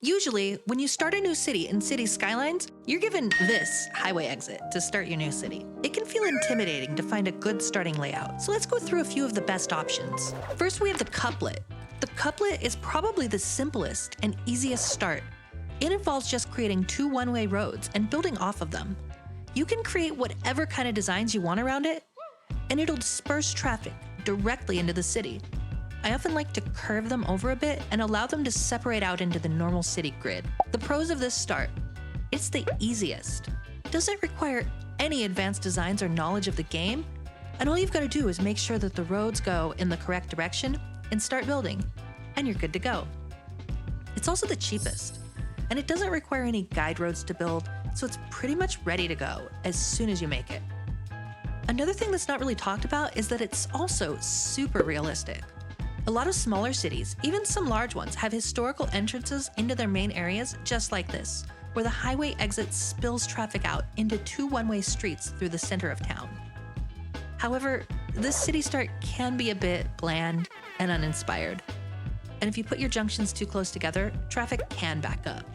Usually, when you start a new city in Cities Skylines, you're given this highway exit to start your new city. It can feel intimidating to find a good starting layout, so let's go through a few of the best options. First, we have the couplet. The couplet is probably the simplest and easiest start. It involves just creating two one-way roads and building off of them. You can create whatever kind of designs you want around it, and it'll disperse traffic directly into the city. I often like to curve them over a bit and allow them to separate out into the normal city grid. The pros of this start: it's the easiest, doesn't require any advanced designs or knowledge of the game, and all you've got to do is make sure that the roads go in the correct direction and start building, and you're good to go. It's also the cheapest, and it doesn't require any guide roads to build, so it's pretty much ready to go as soon as you make it. Another thing that's not really talked about is that it's also super realistic. A lot of smaller cities, even some large ones, have historical entrances into their main areas just like this, where the highway exit spills traffic out into two one-way streets through the center of town. However, this city start can be a bit bland and uninspired. And if you put your junctions too close together, traffic can back up.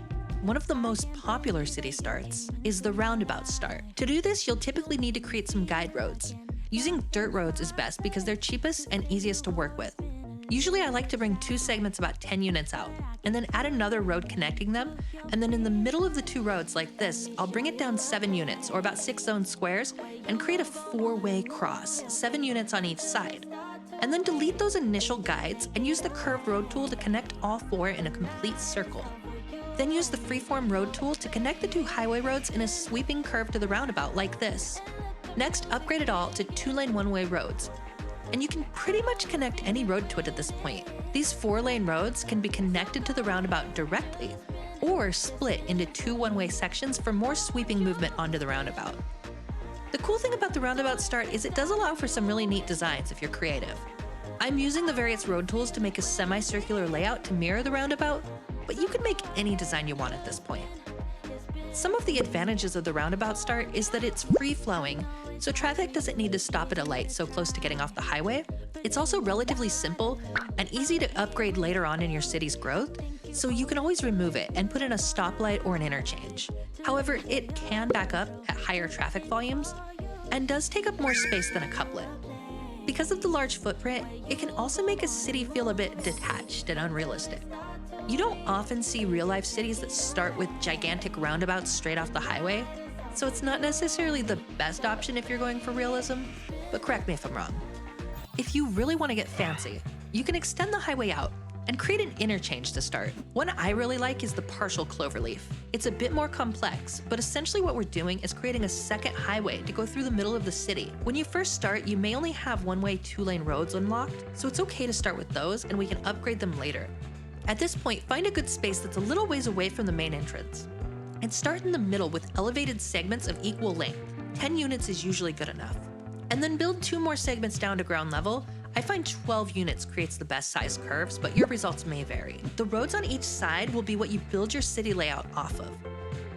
One of the most popular city starts is the roundabout start. To do this, you'll typically need to create some guide roads. Using dirt roads is best because they're cheapest and easiest to work with. Usually I like to bring two segments about 10 units out, and then add another road connecting them, and then in the middle of the two roads like this, I'll bring it down 7 units, or about 6 zone squares, and create a 4-way cross, 7 units on each side. And then delete those initial guides and use the curved road tool to connect all 4 in a complete circle. Then use the freeform road tool to connect the two highway roads in a sweeping curve to the roundabout like this. Next, upgrade it all to 2-lane one-way roads. And you can pretty much connect any road to it at this point. These 4-lane roads can be connected to the roundabout directly, or split into 2 one-way sections for more sweeping movement onto the roundabout. The cool thing about the roundabout start is it does allow for some really neat designs if you're creative. I'm using the various road tools to make a semicircular layout to mirror the roundabout, but you can make any design you want at this point. Some of the advantages of the roundabout start is that it's free-flowing, so traffic doesn't need to stop at a light so close to getting off the highway. It's also relatively simple and easy to upgrade later on in your city's growth, so you can always remove it and put in a stoplight or an interchange. However, it can back up at higher traffic volumes and does take up more space than a couplet. Because of the large footprint, it can also make a city feel a bit detached and unrealistic. You don't often see real-life cities that start with gigantic roundabouts straight off the highway, so it's not necessarily the best option if you're going for realism, but correct me if I'm wrong. If you really want to get fancy, you can extend the highway out and create an interchange to start. One I really like is the partial cloverleaf. It's a bit more complex, but essentially what we're doing is creating a second highway to go through the middle of the city. When you first start, you may only have one-way 2-lane roads unlocked, so it's okay to start with those and we can upgrade them later. At this point, find a good space that's a little ways away from the main entrance, and start in the middle with elevated segments of equal length. 10 units is usually good enough. And then build 2 more segments down to ground level. I find 12 units creates the best size curves, but your results may vary. The roads on each side will be what you build your city layout off of.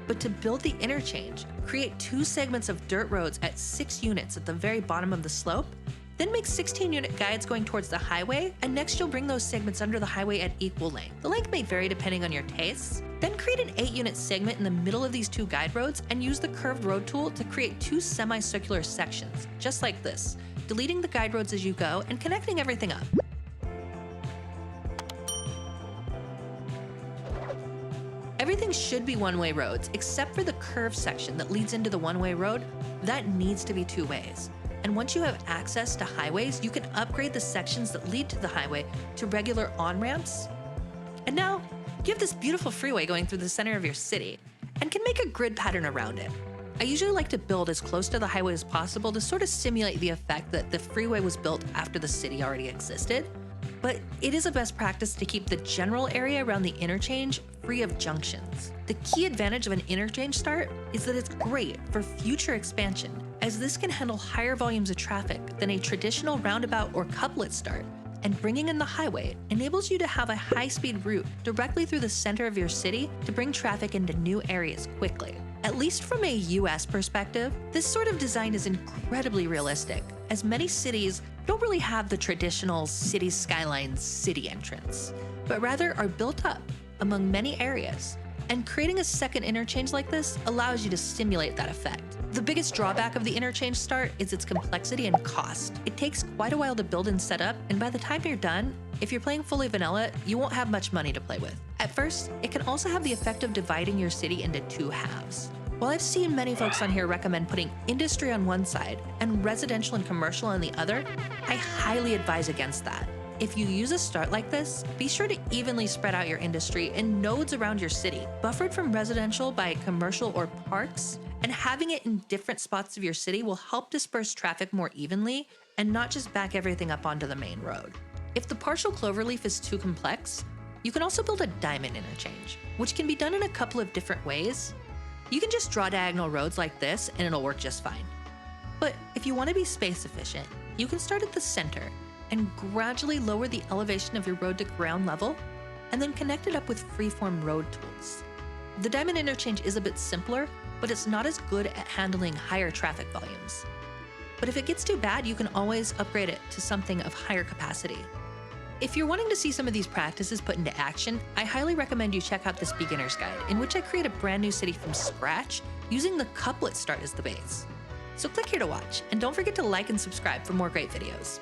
But to build the interchange, create 2 segments of dirt roads at 6 units at the very bottom of the slope, then make 16-unit guides going towards the highway, and next you'll bring those segments under the highway at equal length. The length may vary depending on your tastes. Then create an 8-unit segment in the middle of these 2 guide roads and use the curved road tool to create 2 semicircular sections, just like this, deleting the guide roads as you go and connecting everything up. Everything should be one-way roads, except for the curved section that leads into the one-way road. That needs to be 2 ways. And once you have access to highways, you can upgrade the sections that lead to the highway to regular on-ramps. And now, you have this beautiful freeway going through the center of your city, and can make a grid pattern around it. I usually like to build as close to the highway as possible to sort of simulate the effect that the freeway was built after the city already existed. But it is a best practice to keep the general area around the interchange free of junctions. The key advantage of an interchange start is that it's great for future expansion, as this can handle higher volumes of traffic than a traditional roundabout or couplet start, and bringing in the highway enables you to have a high-speed route directly through the center of your city to bring traffic into new areas quickly. At least from a US perspective, this sort of design is incredibly realistic, as many cities don't really have the traditional Cities Skylines city entrance, but rather are built up among many areas. And creating a second interchange like this allows you to simulate that effect. The biggest drawback of the interchange start is its complexity and cost. It takes quite a while to build and set up, and by the time you're done, if you're playing fully vanilla, you won't have much money to play with. At first, it can also have the effect of dividing your city into two halves. While I've seen many folks on here recommend putting industry on one side and residential and commercial on the other, I highly advise against that. If you use a start like this, be sure to evenly spread out your industry and nodes around your city, buffered from residential by commercial or parks, and having it in different spots of your city will help disperse traffic more evenly and not just back everything up onto the main road. If the partial cloverleaf is too complex, you can also build a diamond interchange, which can be done in a couple of different ways. You can just draw diagonal roads like this and it'll work just fine. But if you want to be space efficient, you can start at the center and gradually lower the elevation of your road to ground level, and then connect it up with freeform road tools. The diamond interchange is a bit simpler, but it's not as good at handling higher traffic volumes. But if it gets too bad, you can always upgrade it to something of higher capacity. If you're wanting to see some of these practices put into action, I highly recommend you check out this beginner's guide, in which I create a brand new city from scratch using the couplet start as the base. So click here to watch, and don't forget to like and subscribe for more great videos.